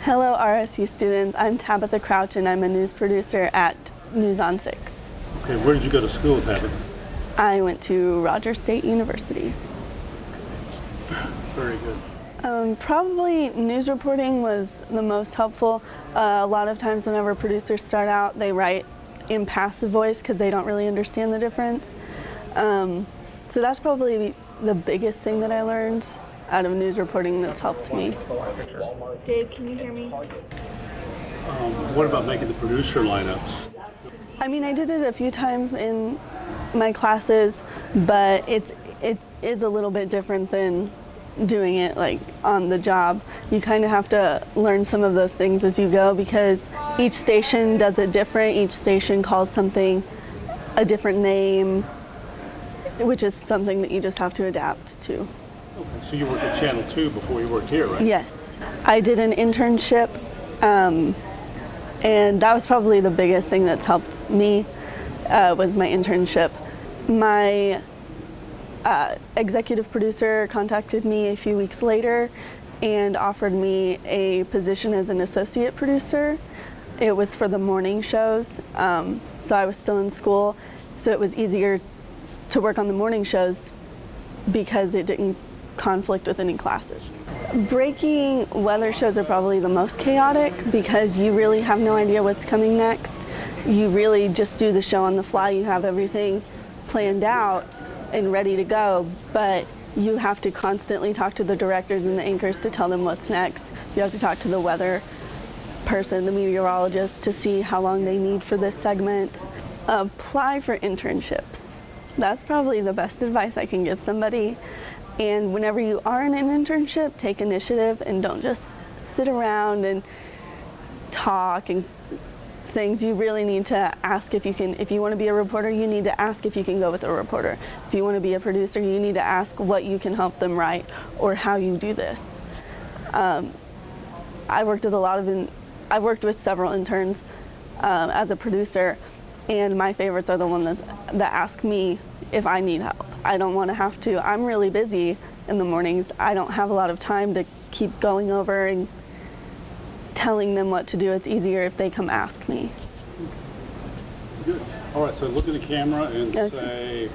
Hello RSU students, I'm Tabitha Crouch and I'm a news producer at News on 6. Okay, where did you go to school, Tabitha? I went to Rogers State University. Very good. Probably news reporting was the most helpful. A lot of times whenever producers start out, they write in passive voice because they don't really understand the difference. So that's probably the biggest thing that I learned out of news reporting that's helped me. Dave, can you hear me? What about making the producer lineups? I mean, I did it a few times in my classes, but it is a little bit different than doing it like on the job. You kind of have to learn some of those things as you go because each station does it different. Each station calls something a different name, which is something that you just have to adapt to. Okay, so you worked at Channel 2 before you worked here, right? Yes. I did an internship, and that was probably the biggest thing that's helped me, was my internship. My executive producer contacted me a few weeks later and offered me a position as an associate producer. It was for the morning shows, so I was still in school, so it was easier to work on the morning shows because it didn't conflict with any classes. Breaking weather shows are probably the most chaotic because you really have no idea what's coming next. You really just do the show on the fly. You have everything planned out and ready to go, but you have to constantly talk to the directors and the anchors to tell them what's next. You have to talk to the weather person, the meteorologist, to see how long they need for this segment. Apply for internships. That's probably the best advice I can give somebody. And whenever you are in an internship, take initiative and don't just sit around and talk and things. You really need to ask if you can. If you want to be a reporter, you need to ask if you can go with a reporter. If you want to be a producer, you need to ask what you can help them write or how you do this. I worked with several interns as a producer, and my favorites are the ones that ask me if I need help. I don't want to have to. I'm really busy in the mornings. I don't have a lot of time to keep going over and telling them what to do. It's easier if they come ask me. Good. All right, so look at the camera and Okay. say,